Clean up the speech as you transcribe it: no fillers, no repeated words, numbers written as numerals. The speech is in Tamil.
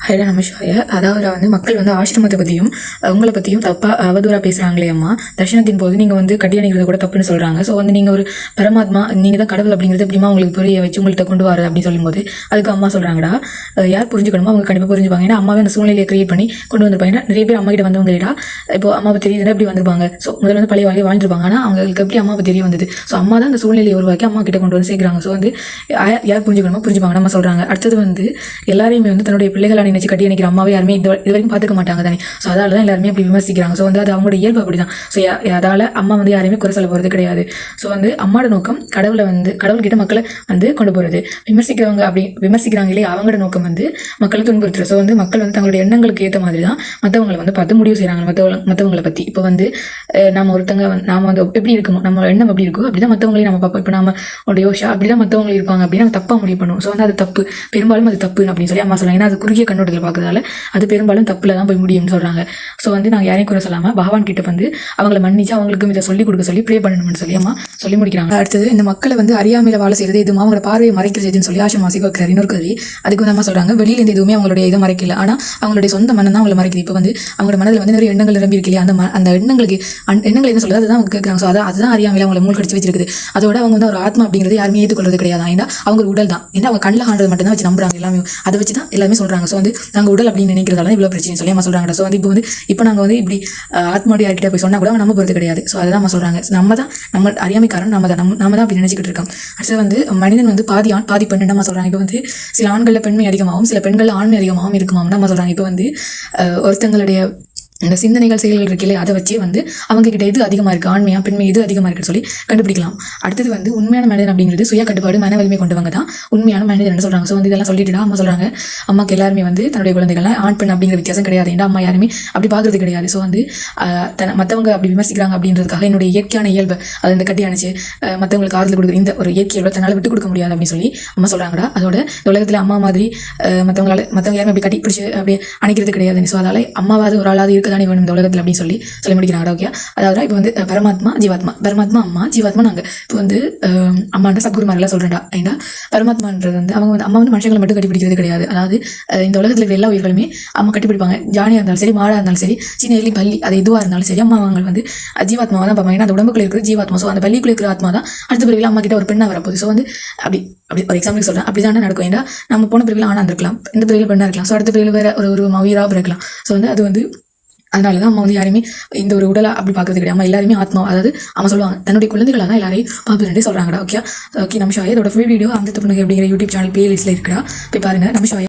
ஹைரா நமசிவாய. அதாவது வந்து மக்கள் வந்து ஆசிரமத்தை பற்றியும் உங்களை பற்றியும் தப்பாக அவதூறாக பேசுகிறாங்களே அம்மா. தர்ஷனத்தின் போது நீங்கள் வந்து கட்டி அணிக்கிறது கூட தப்புன்னு சொல்கிறாங்க. ஸோ வந்து நீங்கள் ஒரு பரமாத்மா, நீங்கள் தான் கடவுள் அப்படிங்கிறது எப்படிமா உங்களுக்கு புரிய வச்சு உங்கள்கிட்ட கொண்டு வர அப்படின்னு சொல்லும்போது அதுக்கு அம்மா சொல்கிறாங்கடா, யார் புரிஞ்சுக்கணுமோ அவங்க கண்டிப்பாக புரிஞ்சுப்பாங்க. ஏன்னா அம்மாவே அந்த சூழ்நிலையை கிரியேட் பண்ணி கொண்டு வந்திருப்பாங்க. நிறைய பேர் அம்மா கிட்ட வந்தவங்கடா இப்போ அம்மாவை தெரியுதுன்னா எப்படி வந்திருப்பாங்க. ஸோ முதல்ல வந்து பழைய வாழ்க்கையை வாழ்ந்துருப்பாங்க. ஆனால் அவங்களுக்கு எப்படி அம்மாவை தெரிய வந்தது. ஸோ அம்மா தான் அந்த சூழ்நிலையை உருவாக்கி அம்மா கிட்ட கொண்டு வந்து சேர்க்குறாங்க. ஸோ வந்து யார் புரிஞ்சுக்கணுமோ புரிஞ்சுப்பாங்க நம்ம சொல்கிறாங்க. அடுத்தது வந்து எல்லாரையுமே வந்து தன்னுடைய பிள்ளைகளை நினைச்சு கட்டி அணிக்கிற அம்மாவை யாருமே இது வரைக்கும் பார்த்துக்க மாட்டாங்க தானே. ஸோ அதால தான் எல்லாருமே அப்படி விமர்சிக்கிறாங்க. ஸோ வந்து அது அவங்களோட இயல்பு அப்படி தான். ஸோ அதால் அம்மா வந்து யாரையுமே குறை சொல்ல போகிறது கிடையாது. ஸோ வந்து அம்மாவோட நோக்கம் கடவுள்கிட்ட மக்களை வந்து கொண்டு போகிறது. விமர்சிக்கிறாங்க இல்லையா, அவங்களோட நோக்கம் வந்து மக்களை துன்புறுத்துறது. ஸோ வந்து மக்கள் வந்து தங்களுடைய எண்ணங்களுக்கு ஏற்ற மாதிரி தான் மற்றவங்களை வந்து பார்த்து முடிவு செய்கிறாங்க. மற்றவங்களை பற்றி இப்போ வந்து நம்ம வந்து எப்படி இருக்கணும், நம்ம எண்ணம் எப்படி இருக்கோ அப்படி தான் மற்றவங்களையும் நம்ம பார்ப்போம். இப்போ நம்ம யோஷா அப்படி தான் மற்றவங்களும் இருப்பாங்க அப்படின்னு நம்ம தப்பாக முடிவு பண்ணுவோம். ஸோ வந்து அது தப்பு, பெரும்பாலும் அது தப்பு அப்படின்னு சொல்லி அம்மா சொல்கிறாங்க. ஏன்னா அது குறுகிய கண்ணோட்டத்தில் பார்க்கறதால அது பெரும்பாலும் தப்புல தான் போய் முடியும்னு சொல்கிறாங்க. ஸோ வந்து நாங்கள் யாரையும் குறை சொல்லாமல் பகவான் கிட்ட வந்து அவங்களை மன்னிச்சு அவங்களுக்கும் இதை சொல்லிக் கொடுக்க சொல்லி ப்ரே பண்ணணும்னு சொல்லி அம்மா சொல்லி முடிக்கிறாங்க. அடுத்தது இந்த மக்களை வந்து அறியாமையில வாழ செய்யறது எதுவும் அவங்களோட பார்வையை மறைக்கிறது எதுன்னு சொல்லி ஆசிரம வாசிக்க வைக்கிறார் இன்னொரு கல்வி. அதுக்கு வந்து அம்மா சொல்கிறாங்க, வெளியில இருந்து எதுவுமே அவங்களுடைய இதை மறைக்கல, ஆனால் அவங்களுடைய சொந்த மனம் தான் அவங்களை மறைக்குது. இப்போ வந்து அவங்களோட மனதில் வந்து நிறைய எண்ணங்கள் நிரம்பி இருக்கு இல்லையா, அந்த எண்ணங்கள் என்ன சொல்லுது அதுதான் அவங்க கேட்குறாங்க. ஸோ அதுதான் அறியாமையில அவங்களை மூழ்கடிச்சு வச்சிருக்குது. அதோட அவங்க வந்து ஒரு ஆத்மா அப்படிங்கிறது யாருமே ஏற்றுக்கொள்றது கிடையாது. ஏன்னா அவங்க உடல் தான், ஏன்னா அவங்க கண்ணில் காண்றது மட்டும் தான் வச்சு நம்புறாங்க. எல்லாமே அதை வச்சு தான் எல்லாமே சொல்றாங்க. ஸோ வந்து நாங்கள் உடல் அப்படின்னு நினைக்கிறதால இவ்வளோ பிரச்சனை சொல்லி அம்மா சொல்றாங்க. ஸோ வந்து இப்போ நாங்கள் வந்து இப்படி ஆத்மாடி யார்கிட்ட போய் சொன்னா கூட நம்ம போகிறது கிடையாது. ஸோ அதை தான் அம்மா சொல்றாங்க. நம்ம அறியாமைக்காரன் நம்ம தான் அப்படி நினைச்சிக்கிட்டு இருக்கோம். அடுத்து வந்து மனிதன் வந்து பாதி ஆண் பாதி பெண் நம்ம சொல்றாங்க. இப்போ வந்து சில ஆண்களில் பெண்மை அதிகமாகவும் சில பெண்கள் ஆண்மை அதிகமாகவும் இருக்குமாம் நம்ம சொல்றாங்க. இப்போ வந்து ஒருத்தங்களுடைய இந்த சிந்தனைகள் செயல்கள் இருக்குல்ல, அதை வச்சே வந்து அவங்க கிட்ட எது அதிகமாக இருக்குது, ஆண்மையா பெண்மை எது அதிகமாக இருக்குன்னு சொல்லி கண்டுபிடிக்கலாம். அடுத்தது வந்து உண்மையான மனிதன் அப்படிங்கிறது சுய கட்டுப்பாடு மன வலிமை கொண்டவங்க தான் உண்மையான மனிதன் சொல்கிறாங்க. ஸோ வந்து இதெல்லாம் சொல்லிட்டு அம்மா சொல்கிறாங்க, அம்மாக்கு எல்லாருமே வந்து தன்னுடைய குழந்தைகள்லாம் ஆண் பெண் அப்படிங்கிற வித்தியாசம் கிடையாது. ஏன்னா அம்மா யாருமே அப்படி பார்க்கறது கிடையாது. ஸோ வந்து மற்றவங்க அப்படி விமர்சிக்கிறாங்க அப்படின்றதுக்காக என்னுடைய இயற்கையான இயல்பு அதை இந்த கட்டி அணிச்சு மற்றவங்களுக்கு ஆறுதல் கொடுக்குற இந்த ஒரு இயற்கை இயல்பை தன்னால் விட்டு கொடுக்க முடியாது அப்படின்னு சொல்லி அம்மா சொல்கிறாங்கடா. அதோட உலகத்தில் அம்மா மாதிரி மற்றவங்க யாருமே அப்படி கட்டி பிடிச்சி அப்படி அணைக்கிறது கிடையாது. ஸோ அதால் அம்மாவாது ஒரு ஆளாவது இருக்க தானே வேணும் இந்த உலகத்தில் அப்படின்னு சொல்லி முடிக்கிறாங்க. ஓகே, அதாவது இப்போ வந்து பரமாத்மா ஜீவாத்மா அம்மா, ஜீவாத்மா நாங்கள். இப்போ வந்து அம்மாண்ட சத்குருமாரெல்லாம் சொல்கிறேன்டா. ஏன்னா பரமாத்மான்றது வந்து அவங்க வந்து அம்மா வந்து மனுஷங்களை மட்டும் கட்டிப்பிடிக்கிறது கிடையாது. அதாவது இந்த உலகத்தில் இருக்கிற எல்லா உயிர்களுமே அம்மா கட்டிப்பிடிப்பாங்க. ஜானியாக இருந்தாலும் சரி, மாடாக இருந்தாலும் சரி, சின்ன எலி பள்ளி அது எதுவாக இருந்தாலும் சரி, அம்மா அவங்க வந்து ஜீவாத்மாவை தான் பார்ப்பாங்க. ஏன்னா அந்த உடம்புக்குள்ள இருக்கிற ஜீவாத்மா. ஸோ அந்த பள்ளிக்குள்ள இருக்கிற ஆத்மா தான் அடுத்த பிறகு அம்மா கிட்ட ஒரு பெண்ணாக வரப்போகுது. ஸோ வந்து அப்படி ஒரு எக்ஸாம்பிள் சொல்கிறேன், அப்படி தானே நடக்கும். ஏன்னா நம்ம போன பிறகு ஆணாக இருக்கலாம், இந்த பிறகு பெண்ணாக இருக்கலாம். ஸோ அடுத்த பிறகு வேற ஒரு உயிராக பிறக்கலாம். ஸோ வந்து அது வந்து அதனால தான் அம்மா வந்து யாருமே இந்த ஒரு உடலாக அப்படி பார்க்கறது கிடையாது. அம்மா எல்லாருமே ஆத்மா, அதாவது அம்மா சொல்லுவாங்க தன்னுடைய குழந்தைகளாக தான் எல்லாரையும் பார்ப்பதுன்னு சொல்கிறாங்கடா. ஓகே, நமசிவாய. இதோட ஃபுல் வீடியோ அந்த புன்னகை அப்படிங்கிற யூடியூப் சேனல் பிளேலிஸ்ட்டில் இருக்குடா, போய் பாருங்க. நமசிவாய.